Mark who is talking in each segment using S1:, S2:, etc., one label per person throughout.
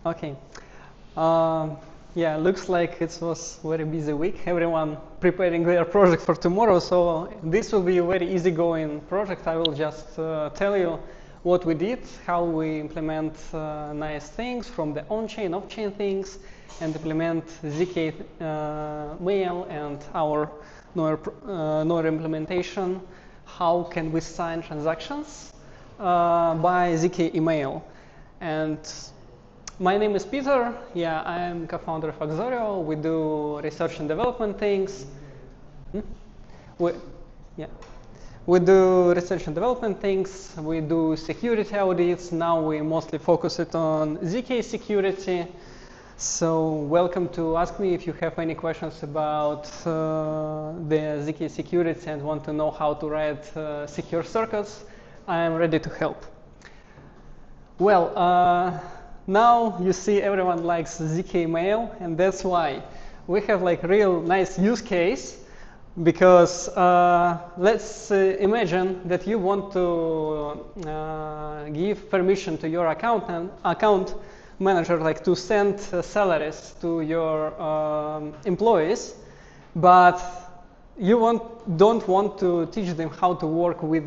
S1: Okay. Um, yeah, looks like it was a very busy week. Everyone preparing their project for tomorrow. So this will be a very easygoing project. I will just tell you what we did, how we implement nice things from the on-chain, off-chain things, and implement ZK mail and our Node implementation. How can we sign transactions by ZK email? And my name is Peter. Yeah, I am co-founder of Axorio. We do research and development things. We do research and development things. We do security audits. Now we mostly focus it on ZK security. So welcome to ask me if you have any questions about the ZK security and want to know how to write secure circuits. I am ready to help. Well, now you see everyone likes ZK mail, and that's why we have like real nice use case. Because let's imagine that you want to give permission to your account manager, like to send salaries to your employees, but you don't want to teach them how to work with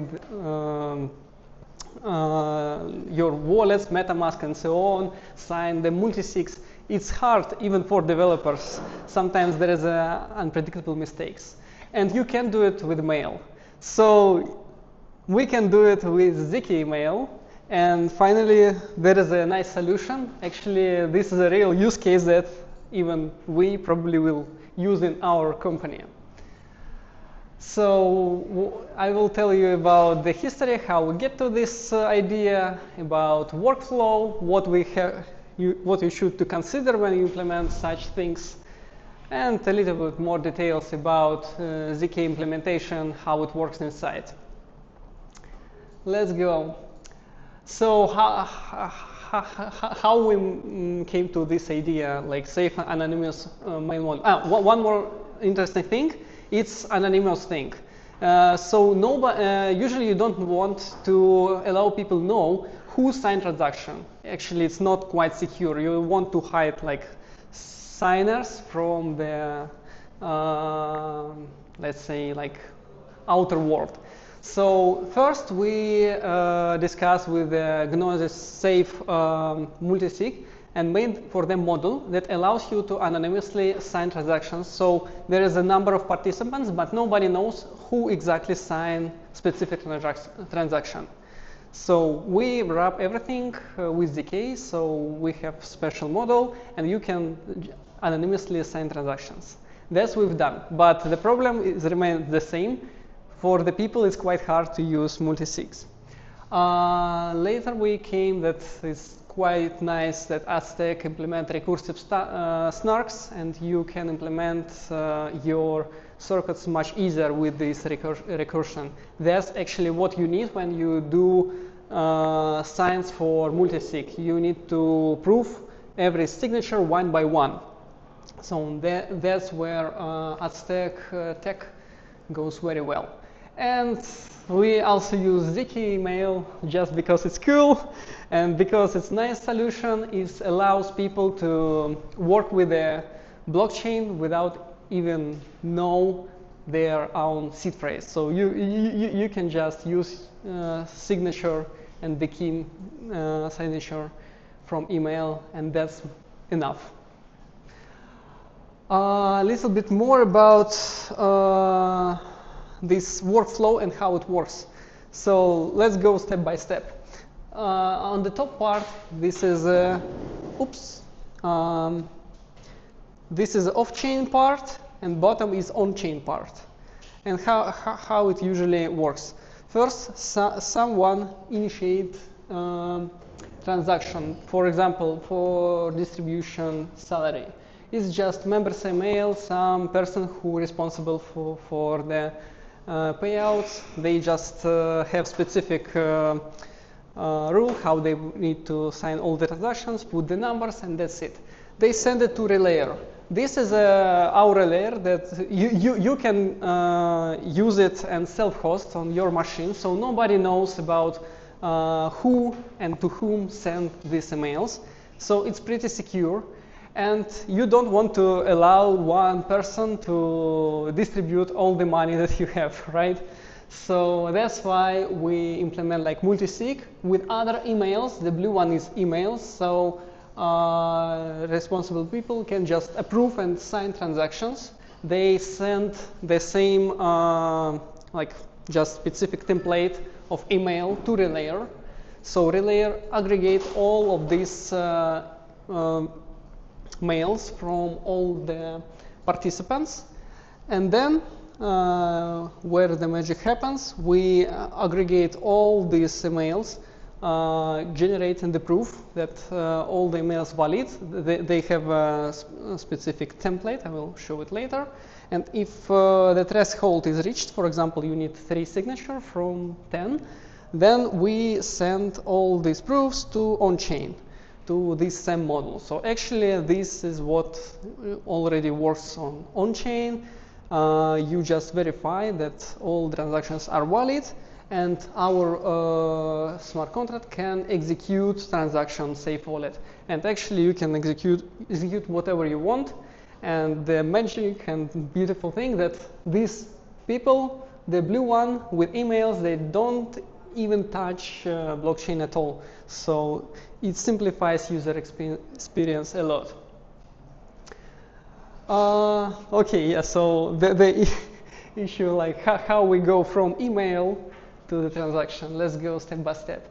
S1: your wallets, MetaMask, and so on, sign the multi-sigs. It's hard even for developers. Sometimes there is unpredictable mistakes. And you can do it with mail. So we can do it with ZK mail. And finally, there is a nice solution. Actually, this is a real use case that even we probably will use in our company. So I will tell you about the history, how we get to this idea, about workflow, what you should to consider when you implement such things, and a little bit more details about ZK implementation, how it works inside. Let's go. So how we came to this idea, like safe anonymous mail model. One more interesting thing. It's anonymous thing. So usually you don't want to allow people know who signed transaction. Actually, it's not quite secure. You want to hide like signers from the, let's say, like outer world. So first we discussed with the Gnosis safe multisig and made for them model that allows you to anonymously sign transactions. So there is a number of participants, but nobody knows who exactly signed specific transaction. So we wrap everything with ZK, so we have special model, and you can anonymously sign transactions. That's what we've done, but the problem remains the same. For the people, it's quite hard to use multi-sigs. Later we came that it's quite nice that Aztec implement recursive snarks, and you can implement your circuits much easier with this recursion. That's actually what you need when you do signs for multisig. You need to prove every signature one by one. So that's where Aztec tech goes very well. And we also use ZK mail just because it's cool and because it's a nice solution. It allows people to work with the blockchain without even know their own seed phrase. So you can just use signature and the key signature from email, and that's enough. A little bit more about this workflow and how it works. So let's go step by step. On the top part, this is this is off-chain part, and bottom is on-chain part. And how it usually works. First, someone initiate transaction. For example, for distribution salary. It's just members email, some person who is responsible for the payouts. They just have specific rule how they need to sign all the transactions, put the numbers, and that's it. They send it to Relayer. This is our Relayer that you can use it and self-host on your machine, so nobody knows about who and to whom send these emails. So it's pretty secure. And you don't want to allow one person to distribute all the money that you have, right? So that's why we implement like multi-sig with other emails. The blue one is emails, so responsible people can just approve and sign transactions. They send the same like just specific template of email to Relayer. So Relayer aggregate all of these mails from all the participants, and then where the magic happens, we aggregate all these emails, generating the proof that all the emails valid. They have a specific template. I will show it later. And if the threshold is reached, for example, you need 3 signatures from 10, then we send all these proofs to on-chain, to this same model. So actually, this is what already works on-chain. You just verify that all transactions are valid, and our smart contract can execute transaction safe wallet. And actually, you can execute whatever you want. And the magic and beautiful thing that these people, the blue one with emails, they don't even touch blockchain at all. So it simplifies user experience a lot. Okay, yeah, so the issue like how we go from email to the transaction. Let's go step by step.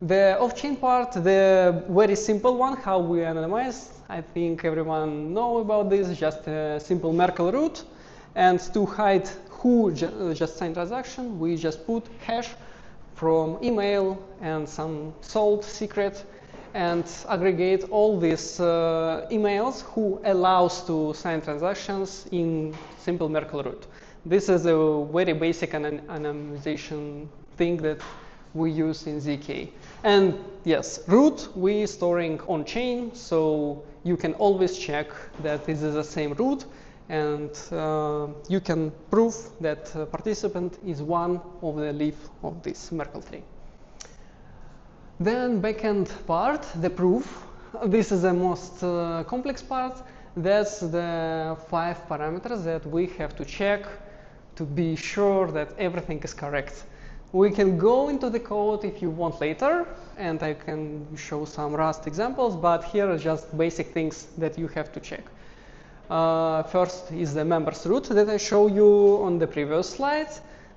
S1: The off-chain part, the very simple one, how we anonymize, I think everyone know about this, just a simple Merkle root. And to hide who just signed transaction, we just put hash from email and some salt secret and aggregate all these emails who allows to sign transactions in simple Merkle root. This is a very basic anonymization thing that we use in ZK. And yes, root we storing on chain, so you can always check that this is the same root, and you can prove that participant is one of the leaf of this Merkle tree. Then backend part, the proof. This is the most complex part. That's the 5 parameters that we have to check to be sure that everything is correct. We can go into the code if you want later, and I can show some Rust examples, but here are just basic things that you have to check. First is the members root that I showed you on the previous slide.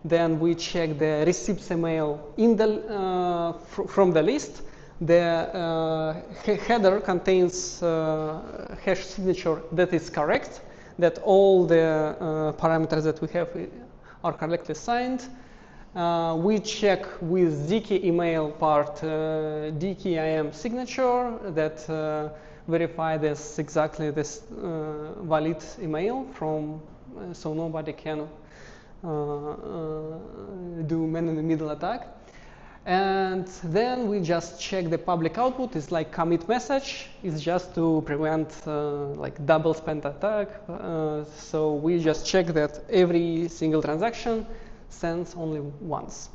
S1: Then we check the received email in the, from the list. The header contains hash signature that is correct, that all the parameters that we have are correctly signed. We check with ZK email part DKIM signature that verify this exactly this valid email from, so nobody can do man-in-the-middle attack. And then we just check the public output. It's like commit message. It's just to prevent like double spend attack. So we just check that every single transaction sends only once.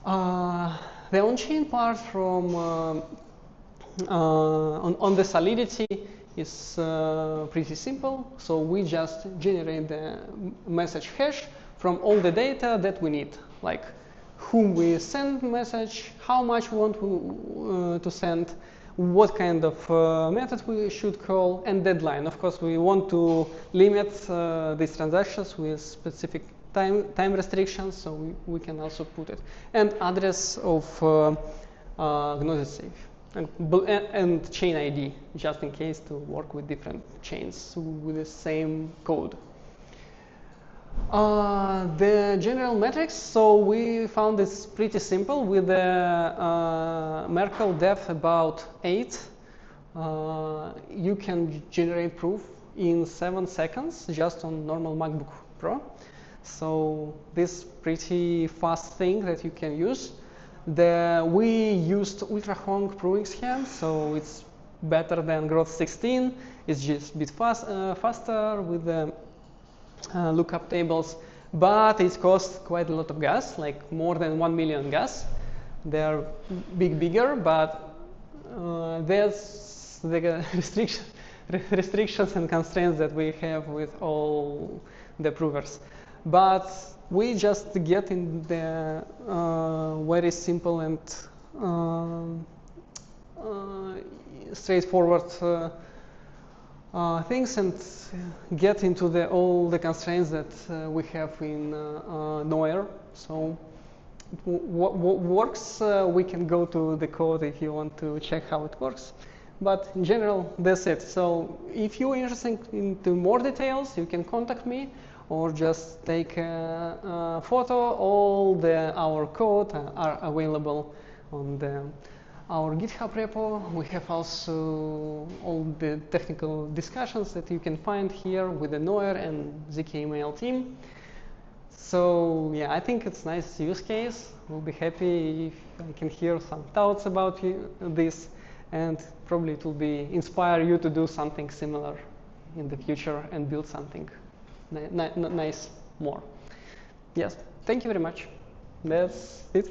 S1: The on-chain part from on the Solidity is pretty simple. So we just generate the message hash from all the data that we need, like whom we send message, how much we want to send, what kind of method we should call, and deadline. Of course, we want to limit these transactions with specific time restrictions, so we can also put it. And address of Gnosis Safe. And chain ID, just in case to work with different chains with the same code. The general metrics, so we found this pretty simple with the Merkle depth about 8. You can generate proof in 7 seconds just on normal MacBook Pro. So this pretty fast thing that you can use. We used ultra-honk proving scheme, so it's better than Groth 16. It's just a bit faster with the lookup tables, but it costs quite a lot of gas, like more than 1 million gas. They're bigger, but That's the restrictions and constraints that we have with all the provers. But we just get in the very simple and straightforward things and get into all the constraints that we have in Noir. So what works, we can go to the code if you want to check how it works. But in general, that's it. So if you're interested into more details, you can contact me or just take a photo. All our code are available on our GitHub repo. We have also all the technical discussions that you can find here with the Noir and ZK-email team. So yeah, I think it's a nice use case. We'll be happy if I can hear some thoughts about this, and probably it will inspire you to do something similar in the future and build something nice more. Yes, thank you very much. That's it.